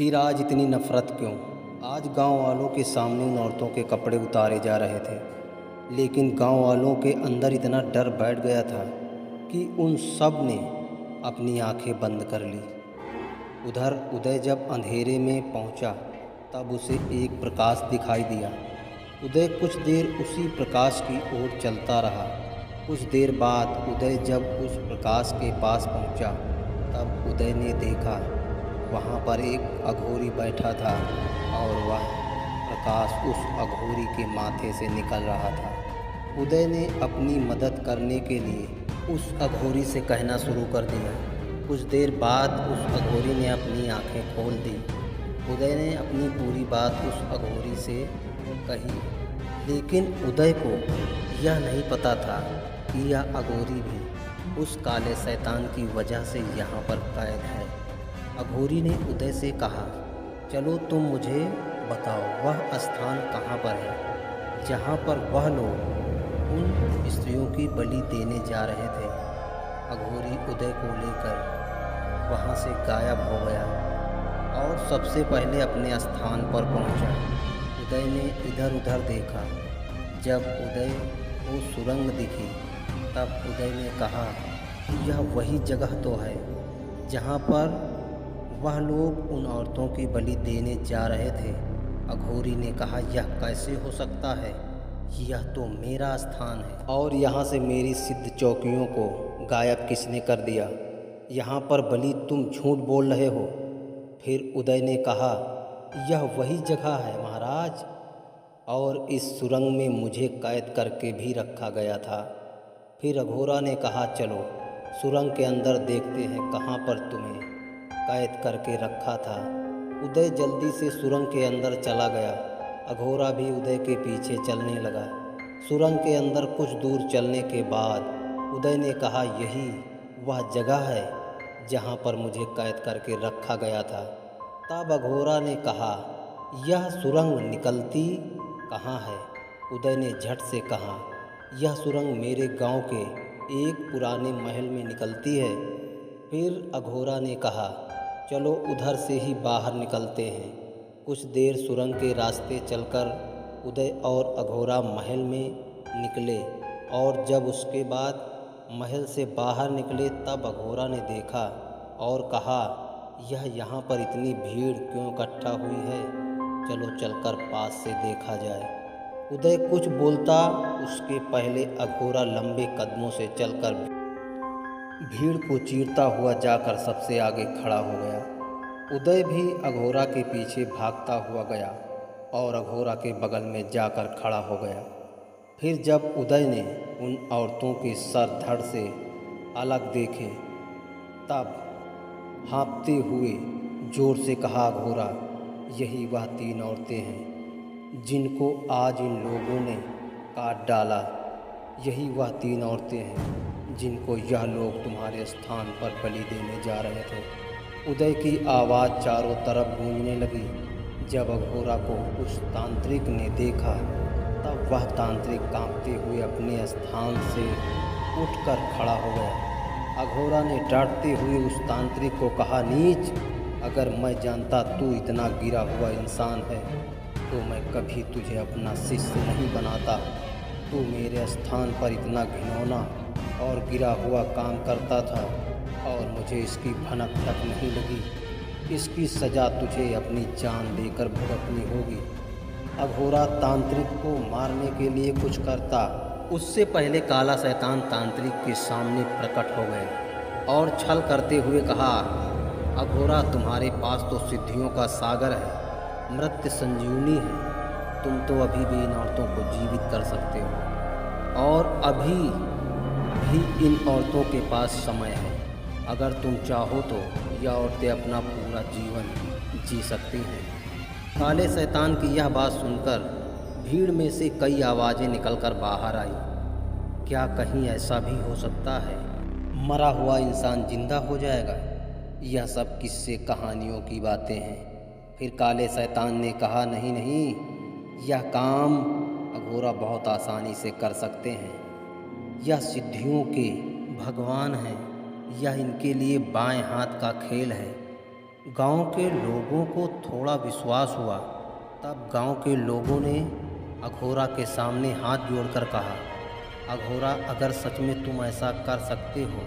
फिर आज इतनी नफ़रत क्यों? आज गांव वालों के सामने उन औरतों के कपड़े उतारे जा रहे थे, लेकिन गांव वालों के अंदर इतना डर बैठ गया था कि उन सब ने अपनी आंखें बंद कर ली। उधर उदय जब अंधेरे में पहुंचा, तब उसे एक प्रकाश दिखाई दिया। उदय कुछ देर उसी प्रकाश की ओर चलता रहा। कुछ देर बाद उदय जब उस प्रकाश के पास पहुंचा, तब उदय ने देखा वहाँ पर एक अघोरी बैठा था और वह प्रकाश उस अघोरी के माथे से निकल रहा था। उदय ने अपनी मदद करने के लिए उस अघोरी से कहना शुरू कर दिया। कुछ देर बाद उस अघोरी ने अपनी आंखें खोल दी। उदय ने अपनी पूरी बात उस अघोरी से कही, लेकिन उदय को यह नहीं पता था कि यह अघोरी भी उस काले शैतान की वजह से यहाँ पर कैद है। अघोरी ने उदय से कहा, चलो तुम मुझे बताओ वह स्थान कहाँ पर है जहाँ पर वह लोग उन स्त्रियों की बलि देने जा रहे थे। अघोरी उदय को लेकर वहाँ से गायब हो गया और सबसे पहले अपने स्थान पर पहुँचा। उदय ने इधर उधर देखा। जब उदय को सुरंग दिखी, तब उदय ने कहा, यह वही जगह तो है जहाँ पर वह लोग उन औरतों की बलि देने जा रहे थे। अघोरी ने कहा, यह कैसे हो सकता है? यह तो मेरा स्थान है और यहाँ से मेरी सिद्ध चौकियों को गायब किसने कर दिया? यहाँ पर बलि तुम झूठ बोल रहे हो। फिर उदय ने कहा, यह वही जगह है महाराज, और इस सुरंग में मुझे कैद करके भी रखा गया था। फिर अघोरा ने कहा, चलो सुरंग के अंदर देखते हैं कहाँ पर तुम्हें कैद करके रखा था। उदय जल्दी से सुरंग के अंदर चला गया। अघोरा भी उदय के पीछे चलने लगा। सुरंग के अंदर कुछ दूर चलने के बाद उदय ने कहा, यही वह जगह है जहाँ पर मुझे कैद करके रखा गया था। तब अघोरा ने कहा, यह सुरंग निकलती कहाँ है? उदय ने झट से कहा, यह सुरंग मेरे गांव के एक पुराने महल में निकलती है। फिर अघोरा ने कहा, चलो उधर से ही बाहर निकलते हैं। कुछ देर सुरंग के रास्ते चलकर उदय और अघोरा महल में निकले, और जब उसके बाद महल से बाहर निकले, तब अघोरा ने देखा और कहा, यह यहाँ पर इतनी भीड़ क्यों इकट्ठा हुई है? चलो चलकर पास से देखा जाए। उदय कुछ बोलता उसके पहले अघोरा लंबे कदमों से चलकर भीड़ को चीरता हुआ जाकर सबसे आगे खड़ा हो गया। उदय भी अघोरा के पीछे भागता हुआ गया और अघोरा के बगल में जाकर खड़ा हो गया। फिर जब उदय ने उन औरतों के सर धड़ से अलग देखे, तब हाँफते हुए जोर से कहा, अघोरा, यही वह 3 औरतें हैं जिनको आज इन लोगों ने काट डाला। यही वह 3 औरतें हैं जिनको यह लोग तुम्हारे स्थान पर बलि देने जा रहे थे। उदय की आवाज़ चारों तरफ गूंजने लगी। जब अघोरा को उस तांत्रिक ने देखा, तब वह तांत्रिक कांपते हुए अपने स्थान से उठकर खड़ा हो गया। अघोरा ने डांटते हुए उस तांत्रिक को कहा, नीच, अगर मैं जानता तू इतना गिरा हुआ इंसान है तो मैं कभी तुझे अपना शिष्य नहीं बनाता। तू मेरे स्थान पर इतना घिनौना और गिरा हुआ काम करता था और मुझे इसकी भनक तक नहीं लगी। इसकी सज़ा तुझे अपनी जान देकर भुगतनी होगी। अघोरा तांत्रिक को मारने के लिए कुछ करता, उससे पहले काला शैतान तांत्रिक के सामने प्रकट हो गए और छल करते हुए कहा, अघोरा, तुम्हारे पास तो सिद्धियों का सागर है, मृत्यु संजीवनी है। तुम तो अभी भी इन औरतों को जीवित कर सकते हो और अभी भी इन औरतों के पास समय है। अगर तुम चाहो तो यह औरतें अपना पूरा जीवन जी सकती हैं। काले शैतान की यह बात सुनकर भीड़ में से कई आवाज़ें निकलकर बाहर आई। क्या कहीं ऐसा भी हो सकता है? मरा हुआ इंसान जिंदा हो जाएगा? यह सब किस्से कहानियों की बातें हैं। फिर काले शैतान ने कहा, नहीं नहीं, यह काम अघोरा बहुत आसानी से कर सकते हैं। यह सिद्धियों के भगवान हैं। यह इनके लिए बाएं हाथ का खेल है। गांव के लोगों को थोड़ा विश्वास हुआ, तब गांव के लोगों ने अघोरा के सामने हाथ जोड़कर कहा, अघोरा, अगर सच में तुम ऐसा कर सकते हो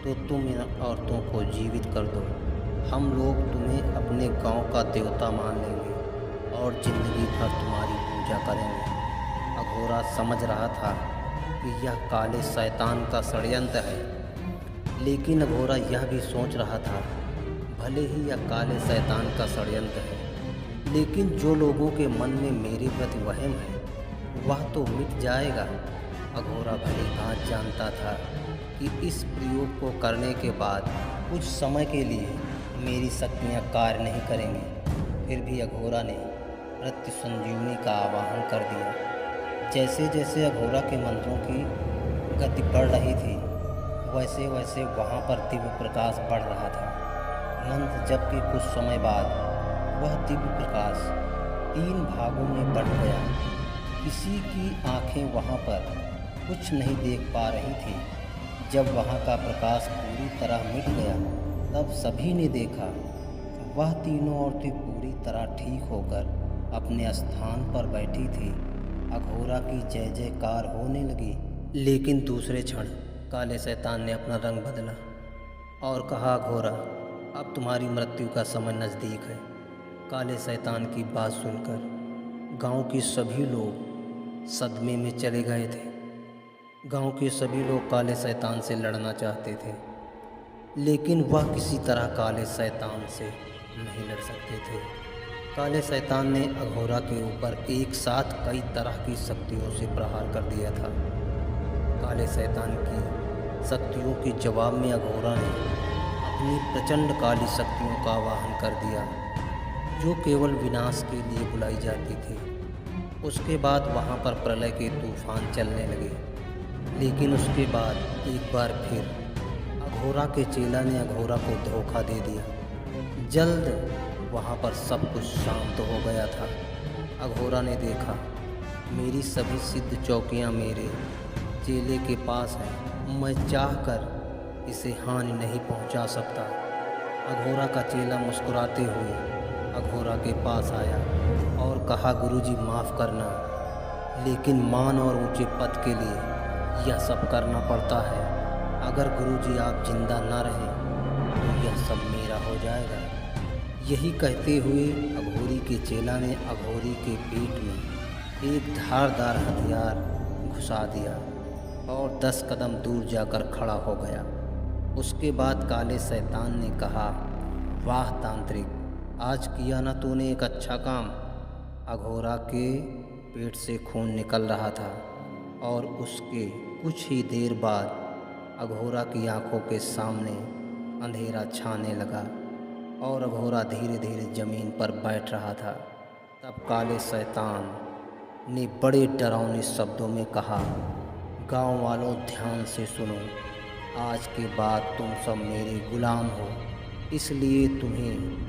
तो तुम इन औरतों को जीवित कर दो। हम लोग तुम्हें अपने गांव का देवता मान लेंगे और ज़िंदगी भर तुम्हारी पूजा करेंगे। अघोरा समझ रहा था कि यह काले शैतान का षड्यंत्र है, लेकिन अघोरा यह भी सोच रहा था, भले ही यह काले शैतान का षड्यंत्र है, लेकिन जो लोगों के मन में मेरे प्रति वहम है वह तो मिट जाएगा। अघोरा भली भांति जानता था कि इस प्रयोग को करने के बाद कुछ समय के लिए मेरी शक्तियाँ कार्य नहीं करेंगी। फिर भी अघोरा ने मृत्यु संजीवनी का आवाहन कर दिया। जैसे जैसे अघोरा के मंत्रों की गति बढ़ रही थी, वैसे वैसे वहाँ पर दिव्य प्रकाश बढ़ रहा था। मंत्र जप के कुछ समय बाद वह दिव्य प्रकाश 3 भागों में बढ़ गया। किसी की आंखें वहाँ पर कुछ नहीं देख पा रही थी। जब वहाँ का प्रकाश पूरी तरह मिट गया, तब सभी ने देखा वह तीनों औरतें पूरी तरह ठीक होकर अपने स्थान पर बैठी थी। अघोरा की जय जयकार होने लगी। लेकिन दूसरे क्षण काले शैतान ने अपना रंग बदला और कहा, अघोरा, अब तुम्हारी मृत्यु का समय नज़दीक है। काले शैतान की बात सुनकर गांव के सभी लोग सदमे में चले गए थे। गांव के सभी लोग काले शैतान से लड़ना चाहते थे, लेकिन वह किसी तरह काले शैतान से नहीं लड़ सकते थे। काले शैतान ने अघोरा के ऊपर एक साथ कई तरह की शक्तियों से प्रहार कर दिया था। काले शैतान की शक्तियों के जवाब में अघोरा ने अपनी प्रचंड काली शक्तियों का आवाहन कर दिया, जो केवल विनाश के लिए बुलाई जाती थी। उसके बाद वहाँ पर प्रलय के तूफान चलने लगे। लेकिन उसके बाद एक बार फिर अघोरा के चेला ने अघोरा को धोखा दे दिया। जल्द वहाँ पर सब कुछ शांत हो गया था। अघोरा ने देखा, मेरी सभी सिद्ध चौकियाँ मेरे चेले के पास हैं। मैं चाहकर इसे हानि नहीं पहुँचा सकता। अघोरा का चेला मुस्कुराते हुए अघोरा के पास आया और कहा, गुरुजी माफ़ करना, लेकिन मान और ऊंचे पद के लिए यह सब करना पड़ता है। अगर गुरुजी आप जिंदा न रहें तो यह सब मेरा हो जाएगा। यही कहते हुए अघोरी के चेला ने अघोरी के पेट में एक धारदार हथियार घुसा दिया और 10 कदम दूर जाकर खड़ा हो गया। उसके बाद काले शैतान ने कहा, वाह तांत्रिक, आज किया ना तूने एक अच्छा काम। अघोरा के पेट से खून निकल रहा था और उसके कुछ ही देर बाद अघोरा की आंखों के सामने अंधेरा छाने लगा और अघोरा धीरे धीरे ज़मीन पर बैठ रहा था। तब काले शैतान ने बड़े डरावने शब्दों में कहा, गांव वालों ध्यान से सुनो, आज के बाद तुम सब मेरे गुलाम हो, इसलिए तुम्हें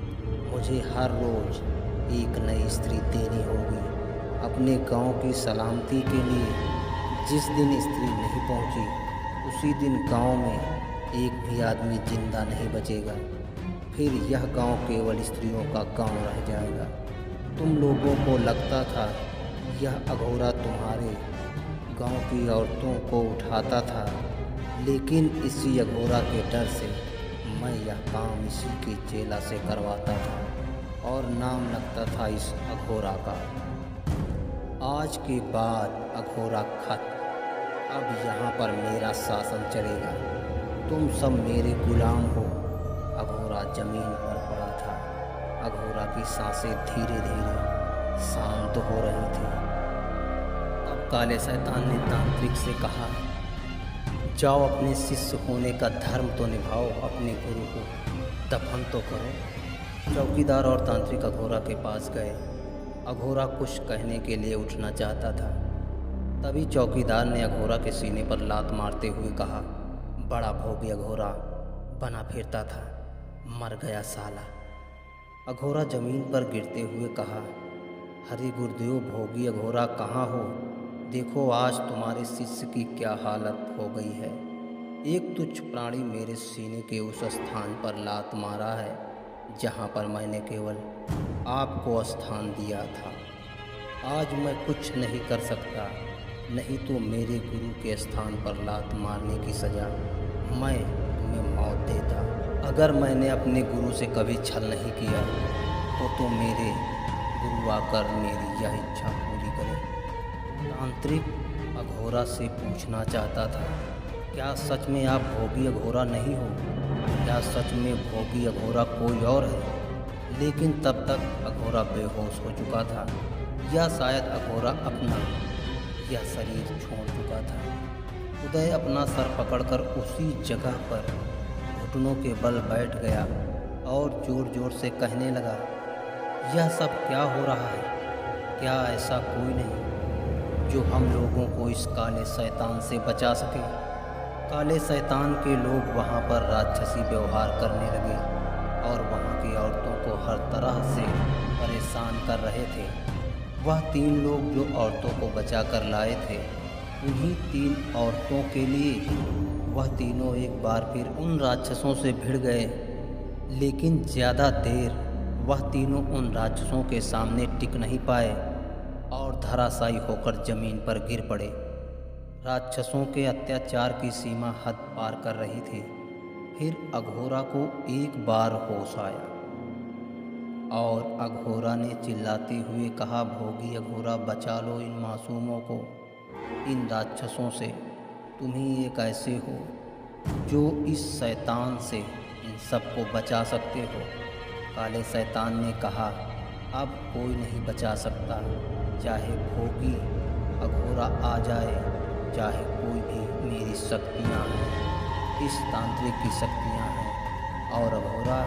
मुझे हर रोज़ एक नई स्त्री देनी होगी। अपने गांव की सलामती के लिए जिस दिन स्त्री नहीं पहुंची, उसी दिन गांव में एक भी आदमी जिंदा नहीं बचेगा। फिर यह गांव केवल स्त्रियों का गांव रह जाएगा। तुम लोगों को लगता था यह अघोरा तुम्हारे गांव की औरतों को उठाता था, लेकिन इसी अघोरा के डर से मैं यह काम इसी के चेला से करवाता था और नाम लगता था इस अघोरा का। आज के बाद अघोरा खत्म। अब यहाँ पर मेरा शासन चलेगा। तुम सब मेरे गुलाम हो। अघोरा जमीन पर पड़ा था। अघोरा की सांसें धीरे धीरे शांत हो रही थी। अब काले शैतान ने तांत्रिक से कहा, जाओ अपने शिष्य होने का धर्म तो निभाओ, अपने गुरु को दफन तो करो। चौकीदार और तांत्रिक अघोरा के पास गए। अघोरा कुछ कहने के लिए उठना चाहता था, तभी चौकीदार ने अघोरा के सीने पर लात मारते हुए कहा, बड़ा भोगी अघोरा बना फिरता था, मर गया साला। अघोरा ज़मीन पर गिरते हुए कहा, हरि गुरुदेव, भोगी अघोरा कहाँ हो? देखो आज तुम्हारे शिष्य की क्या हालत हो गई है। एक तुच्छ प्राणी मेरे सीने के उस स्थान पर लात मारा है जहाँ पर मैंने केवल आपको स्थान दिया था। आज मैं कुछ नहीं कर सकता, नहीं तो मेरे गुरु के स्थान पर लात मारने की सज़ा मैं तुम्हें मौत देता। अगर मैंने अपने गुरु से कभी छल नहीं किया तो मेरे गुरु आकर मेरी यह इच्छा पूरी करें। तांत्रिक अघोरा से पूछना चाहता था, क्या सच में आप भोगी अघोरा नहीं हो? क्या सच में भोगी अघोरा कोई और है? लेकिन तब तक अघोरा बेहोश हो चुका था, या शायद अघोरा अपना यह शरीर छोड़ चुका था। उदय अपना सर पकड़कर उसी जगह पर घुटनों के बल बैठ गया और ज़ोर ज़ोर से कहने लगा, यह सब क्या हो रहा है? क्या ऐसा कोई नहीं जो हम लोगों को इस काले शैतान से बचा सके? काले शैतान के लोग वहाँ पर राक्षसी व्यवहार करने लगे और वहाँ की औरतों को हर तरह से परेशान कर रहे थे। वह 3 लोग जो औरतों को बचा कर लाए थे, उन्हीं 3 औरतों के लिए वह तीनों एक बार फिर उन राक्षसों से भिड़ गए। लेकिन ज़्यादा देर वह तीनों उन राक्षसों के सामने टिक नहीं पाए और धराशायी होकर ज़मीन पर गिर पड़े। राक्षसों के अत्याचार की सीमा हद पार कर रही थी। फिर अघोरा को एक बार होश आया और अघोरा ने चिल्लाते हुए कहा, भोगी अघोरा, बचा लो इन मासूमों को इन राक्षसों से। तुम ही एक ऐसे हो जो इस शैतान से इन सबको बचा सकते हो। काले शैतान ने कहा, अब कोई नहीं बचा सकता, चाहे भोगी अघोरा आ जाए, चाहे कोई भी। मेरी शक्तियाँ हैं, इस तांत्रिक की शक्तियाँ हैं, और अघोरा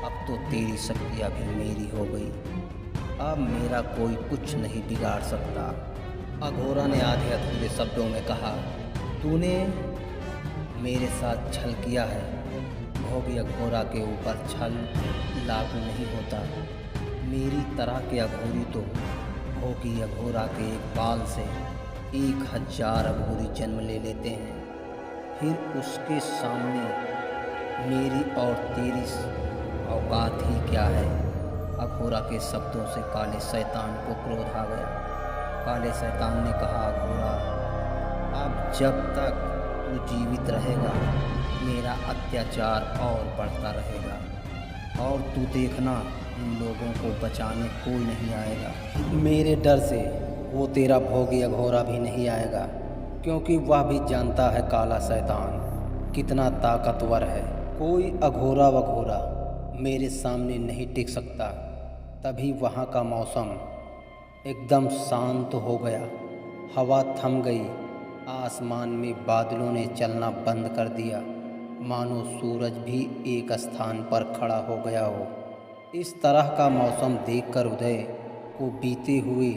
अब तो तेरी शक्तियाँ भी मेरी हो गई। अब मेरा कोई कुछ नहीं बिगाड़ सकता। अघोरा ने आधे अधूरे शब्दों में कहा, तूने मेरे साथ छल किया है। भोगी अघोरा के ऊपर छल लागू नहीं होता। मेरी तरह के अघोरी तो भोगी अघोरा के एक बाल से 1000 अघोरी जन्म ले लेते हैं। फिर उसके सामने मेरी और तेरी औकात ही क्या है? अघोरा के शब्दों से काले शैतान को क्रोध आ गया। काले शैतान ने कहा, अघोरा, अब जब तक तू जीवित रहेगा मेरा अत्याचार और बढ़ता रहेगा, और तू देखना इन लोगों को बचाने कोई नहीं आएगा। मेरे डर से वो तेरा भोगी अघोरा भी नहीं आएगा, क्योंकि वह भी जानता है काला शैतान कितना ताकतवर है। कोई अघोरा वघोरा मेरे सामने नहीं टिक सकता। तभी वहाँ का मौसम एकदम शांत हो गया। हवा थम गई। आसमान में बादलों ने चलना बंद कर दिया, मानो सूरज भी एक स्थान पर खड़ा हो गया हो। इस तरह का मौसम देखकर उदय को बीते हुए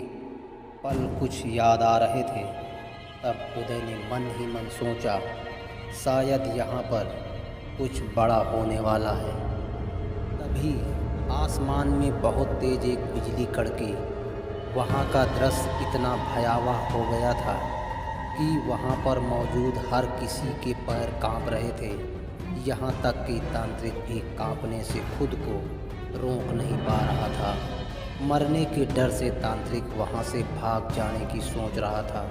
पल कुछ याद आ रहे थे। तब उदय ने मन ही मन सोचा, शायद यहाँ पर कुछ बड़ा होने वाला है। तभी आसमान में बहुत तेज एक बिजली कड़की। वहाँ का दृश्य इतना भयावह हो गया था कि वहाँ पर मौजूद हर किसी के पैर कांप रहे थे। यहाँ तक कि तांत्रिक भी कांपने से खुद को रोक नहीं पा रहा था। मरने के डर से तांत्रिक वहाँ से भाग जाने की सोच रहा था,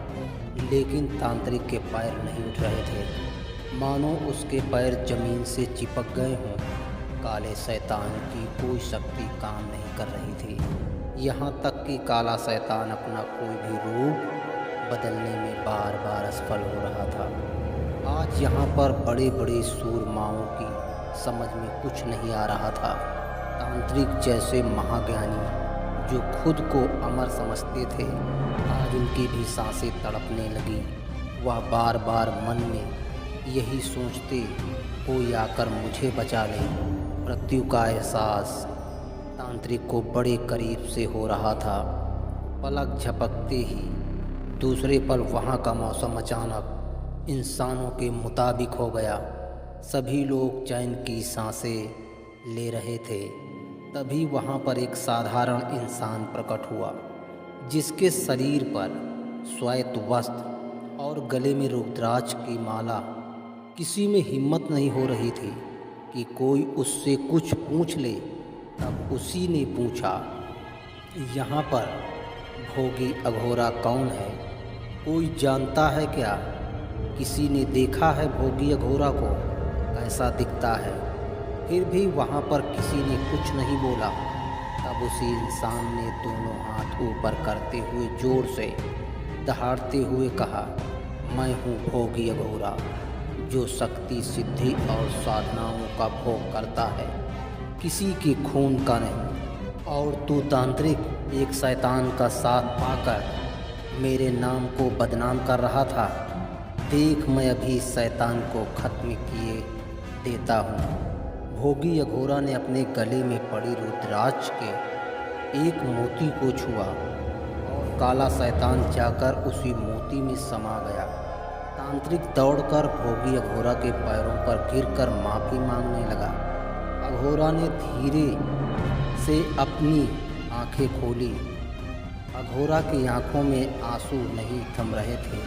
लेकिन तांत्रिक के पैर नहीं उठ रहे थे, मानो उसके पैर जमीन से चिपक गए हों। काले शैतान की कोई शक्ति काम नहीं कर रही थी। यहाँ तक कि काला शैतान अपना कोई भी रूप बदलने में बार बार असफल हो रहा था। आज यहाँ पर बड़े बड़े सूरमाओं की समझ में कुछ नहीं आ रहा था। तांत्रिक जैसे महाज्ञानी जो खुद को अमर समझते थे, आज उनकी भी सांसें तड़पने लगी। वह बार बार मन में यही सोचते, कोई आकर मुझे बचा ले। मृत्यु का एहसास तांत्रिक को बड़े करीब से हो रहा था। पलक झपकते ही दूसरे पल वहाँ का मौसम अचानक इंसानों के मुताबिक हो गया। सभी लोग चैन की सांसें ले रहे थे। तभी वहाँ पर एक साधारण इंसान प्रकट हुआ, जिसके शरीर पर श्वेत वस्त्र और गले में रुद्राक्ष की माला। किसी में हिम्मत नहीं हो रही थी कि कोई उससे कुछ पूछ ले। तब उसी ने पूछा, यहाँ पर भोगी अघोरा कौन है? कोई जानता है क्या? किसी ने देखा है भोगी अघोरा को? कैसा दिखता है? फिर भी वहाँ पर किसी ने कुछ नहीं बोला। तब उसी इंसान ने दोनों हाथ ऊपर करते हुए जोर से दहाड़ते हुए कहा, मैं हूँ भोगी अघोरा, जो शक्ति सिद्धि और साधनाओं का भोग करता है, किसी के खून का नहीं। और तू तांत्रिक एक शैतान का साथ पाकर मेरे नाम को बदनाम कर रहा था। देख, मैं अभी शैतान को खत्म किए देता हूँ। भोगी अघोरा ने अपने गले में पड़ी रुद्राक्ष के एक मोती को छुआ और काला शैतान जाकर उसी मोती में समा गया। तांत्रिक दौड़कर भोगी अघोरा के पैरों पर गिरकर माफ़ी मांगने लगा। अघोरा ने धीरे से अपनी आंखें खोली। अघोरा की आंखों में आंसू नहीं थम रहे थे।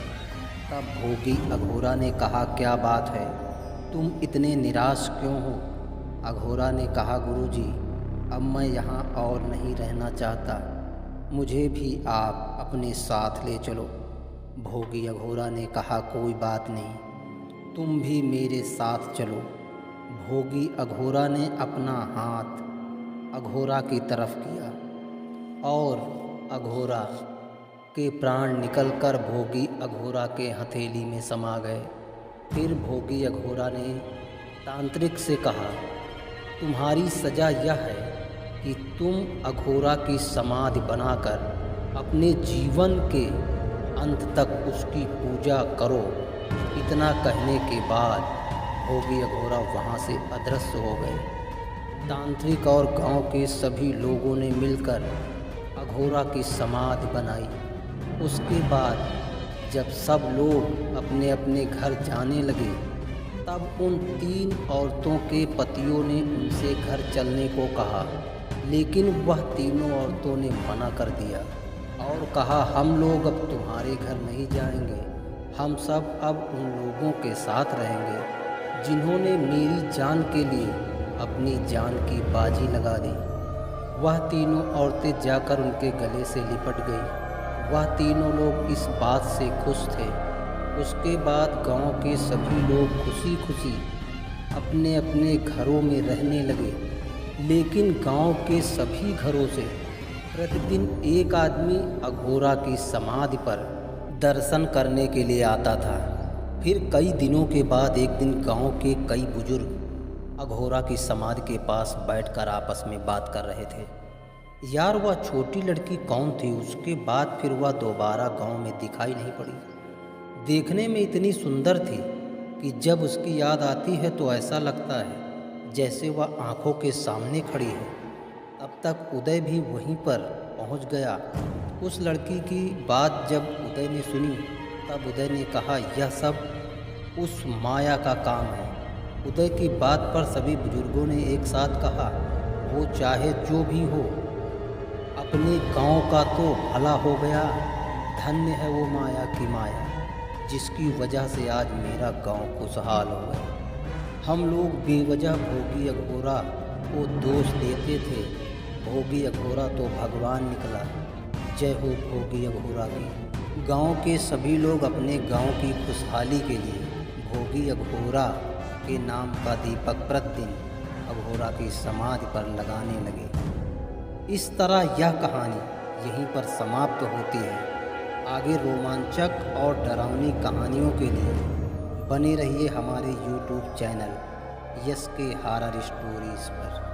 तब भोगी अघोरा ने कहा, क्या बात है, तुम इतने निराश क्यों हो? अघोरा ने कहा, गुरुजी, अब मैं यहाँ और नहीं रहना चाहता, मुझे भी आप अपने साथ ले चलो। भोगी अघोरा ने कहा, कोई बात नहीं, तुम भी मेरे साथ चलो। भोगी अघोरा ने अपना हाथ अघोरा की तरफ किया और अघोरा के प्राण निकलकर भोगी अघोरा के हथेली में समा गए। फिर भोगी अघोरा ने तांत्रिक से कहा, तुम्हारी सज़ा यह है कि तुम अघोरा की समाधि बनाकर अपने जीवन के अंत तक उसकी पूजा करो। इतना कहने के बाद भोगी अघोरा वहाँ से अदृश्य हो गए। तांत्रिक और गांव के सभी लोगों ने मिलकर अघोरा की समाधि बनाई। उसके बाद जब सब लोग अपने अपने घर जाने लगे, तब उन 3 औरतों के पतियों ने उनसे घर चलने को कहा, लेकिन वह तीनों औरतों ने मना कर दिया और कहा, हम लोग अब तुम्हारे घर नहीं जाएंगे, हम सब अब उन लोगों के साथ रहेंगे जिन्होंने मेरी जान के लिए अपनी जान की बाजी लगा दी। वह तीनों औरतें जाकर उनके गले से लिपट गई। वह तीनों लोग इस बात से खुश थे। उसके बाद गांव के सभी लोग खुशी खुशी अपने अपने घरों में रहने लगे। लेकिन गांव के सभी घरों से प्रतिदिन एक आदमी अघोरा की समाधि पर दर्शन करने के लिए आता था। फिर कई दिनों के बाद एक दिन गांव के कई बुजुर्ग अघोरा की समाधि के पास बैठकर आपस में बात कर रहे थे। यार, वह छोटी लड़की कौन थी? उसके बाद फिर वह दोबारा गांव में दिखाई नहीं पड़ी। देखने में इतनी सुंदर थी कि जब उसकी याद आती है तो ऐसा लगता है जैसे वह आंखों के सामने खड़ी है। तब तक उदय भी वहीं पर पहुंच गया। उस लड़की की बात जब उदय ने सुनी, तब उदय ने कहा, यह सब उस माया का काम है। उदय की बात पर सभी बुजुर्गों ने एक साथ कहा, वो चाहे जो भी हो, अपने गांव का तो भला हो गया। धन्य है वो माया की माया, जिसकी वजह से आज मेरा गांव खुशहाल हो गया। हम लोग बेवजह भोगी अघोरा को दोष देते थे। भोगी अघोरा तो भगवान निकला। जय हो भोगी अघोरा की। गांव के सभी लोग अपने गांव की खुशहाली के लिए भोगी अघोरा के नाम का दीपक प्रतिदिन अघोरा की समाधि पर लगाने लगे। इस तरह यह कहानी यहीं पर समाप्त होती है। आगे रोमांचक और डरावनी कहानियों के लिए बने रहिए हमारे YouTube चैनल यस के हॉरर स्टोरीज़ पर।